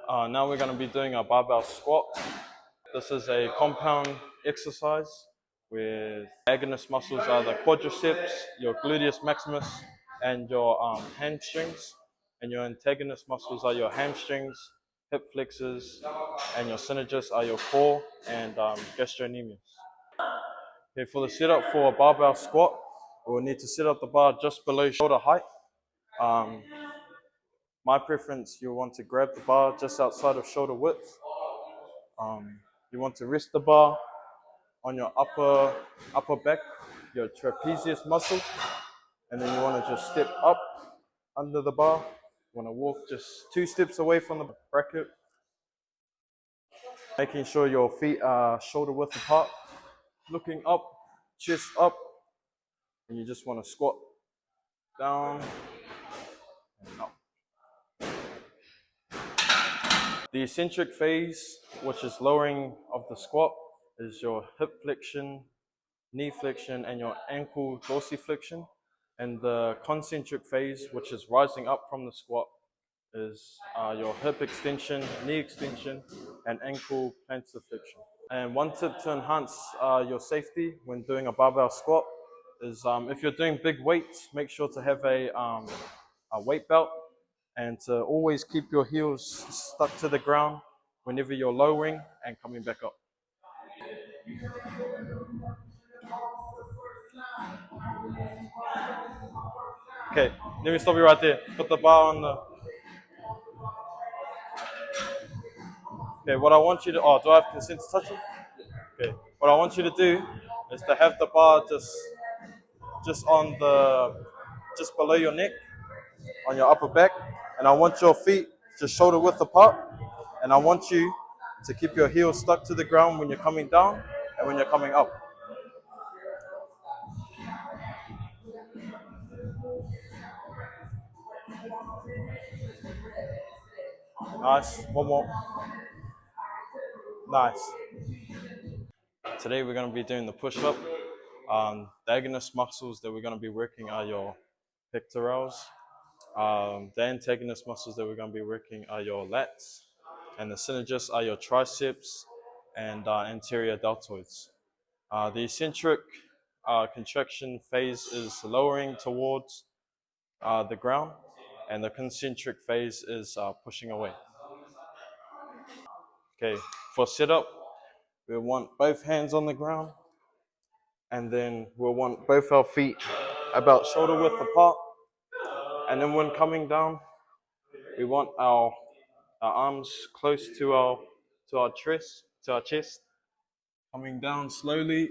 Now we're going to be doing a barbell squat. This is a compound exercise with agonist muscles are the quadriceps, your gluteus maximus, and your hamstrings. And your antagonist muscles are your hamstrings, hip flexors, and your synergists are your core and gastrocnemius. Okay, for the setup for a barbell squat, we'll need to set up the bar just below shoulder height. Um, my preference, you want to grab the bar just outside of shoulder width. You want to rest the bar on your upper back, your trapezius muscle, and then you want to just step up under the bar. You want to walk just 2 steps away from the bracket, making sure your feet are shoulder width apart, looking up, chest up, and you just want to squat down and up. The eccentric phase, which is lowering of the squat, is your hip flexion, knee flexion, and your ankle dorsiflexion. And the concentric phase, which is rising up from the squat, is your hip extension, knee extension, and ankle plantarflexion. And one tip to enhance your safety when doing a barbell squat is if you're doing big weights, make sure to have a weight belt and to always keep your heels stuck to the ground whenever you're lowering and coming back up. Okay, let me stop you right there. Put the bar on the. Okay, what I want you to. Oh, do I have consent to touch it? Okay, what I want you to do is to have the bar just on just below your neck, on your upper back, and I want your feet just shoulder width apart, and I want you to keep your heels stuck to the ground when you're coming down and when you're coming up. Nice. One more. Nice. Today we're going to be doing the push-up. The agonist muscles that we're going to be working are your pectorals. The antagonist muscles that we're going to be working are your lats, and the synergists are your triceps and anterior deltoids. The eccentric contraction phase is lowering towards the ground, and the concentric phase is pushing away. Okay, for setup, we want both hands on the ground, and then we'll want both our feet about shoulder width apart. And then when coming down, we want our arms close to our chest, coming down slowly,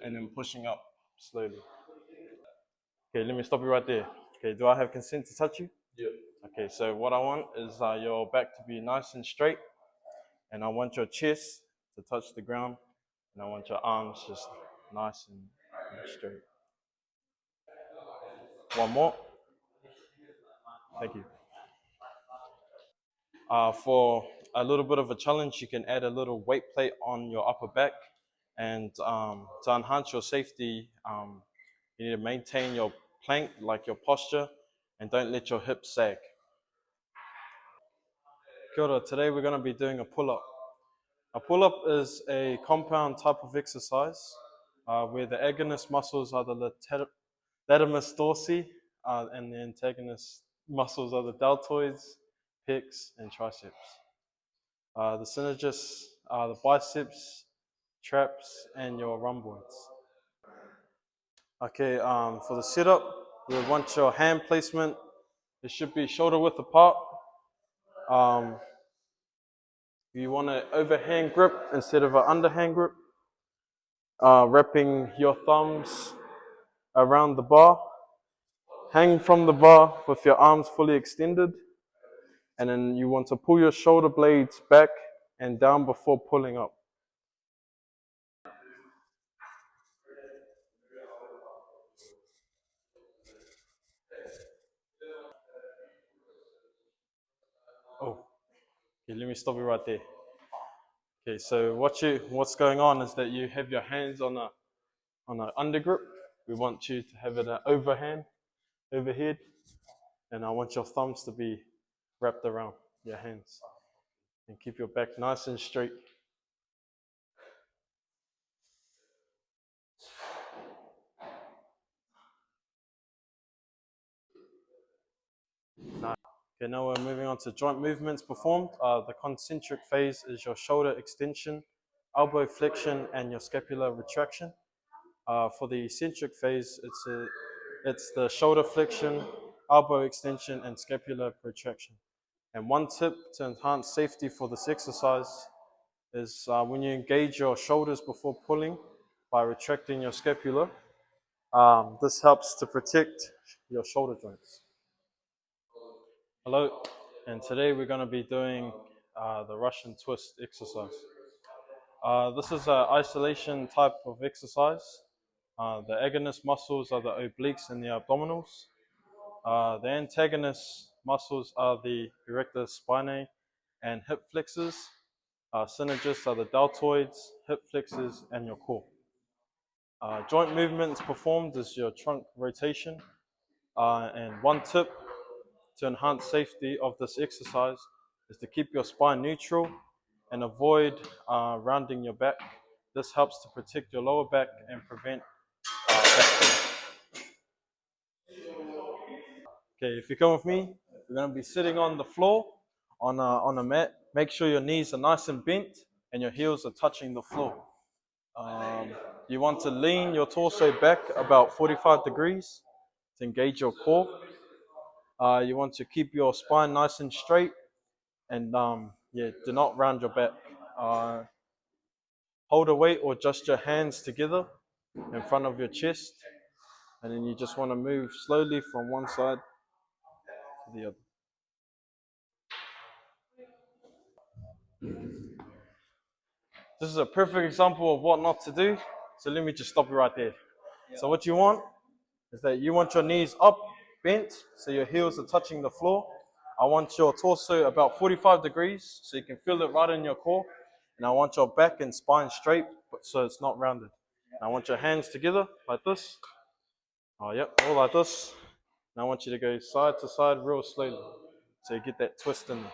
and then pushing up slowly. Okay, let me stop you right there. Okay, do I have consent to touch you? Yeah. Okay, so what I want is your back to be nice and straight, and I want your chest to touch the ground, and I want your arms just nice and straight. One more. Thank you. For a little bit of a challenge, you can add a little weight plate on your upper back, and to enhance your safety, you need to maintain your plank, like your posture, and don't let your hips sag. Kia ora, today we're going to be doing a pull-up. A pull-up is a compound type of exercise where the agonist muscles are the latissimus dorsi and the antagonist muscles are the deltoids, pecs, and triceps. The synergists are the biceps, traps, and your rhomboids. Okay, for the setup, we want your hand placement. It should be shoulder width apart. You want an overhand grip instead of an underhand grip. Wrapping your thumbs around the bar. Hang from the bar with your arms fully extended. And then you want to pull your shoulder blades back and down before pulling up. Oh, okay, let me stop you right there. Okay, so what's going on is that you have your hands on an undergrip. We want you to have it overhead, and I want your thumbs to be wrapped around. your hands. And keep your back nice and straight. Nice. Okay, now we're moving on to joint movements performed. The concentric phase is your shoulder extension, elbow flexion, and your scapular retraction. For the eccentric phase, it's the shoulder flexion, elbow extension, and scapular protraction. And one tip to enhance safety for this exercise is when you engage your shoulders before pulling by retracting your scapula, this helps to protect your shoulder joints. Hello, and today we're going to be doing the Russian twist exercise. This is an isolation type of exercise. The agonist muscles are the obliques and the abdominals. The antagonist muscles are the erector spinae and hip flexors. Synergists are the deltoids, hip flexors, and your core. Joint movements performed is your trunk rotation. And one tip to enhance safety of this exercise is to keep your spine neutral and avoid rounding your back. This helps to protect your lower back and prevent back pain. Okay, if you come with me, we're going to be sitting on the floor on a mat. Make sure your knees are nice and bent and your heels are touching the floor. You want to lean your torso back about 45 degrees to engage your core. You want to keep your spine nice and straight and do not round your back. Hold a weight or just your hands together in front of your chest, and then you just want to move slowly from one side to the other. This is a perfect example of what not to do, so let me just stop you right there. So what you want is that you want your knees up, bent, so your heels are touching the floor. I want your torso about 45 degrees, so you can feel it right in your core. And I want your back and spine straight, so it's not rounded. And I want your hands together, like this. Oh, yep, all like this. And I want you to go side to side real slowly, so you get that twist in there.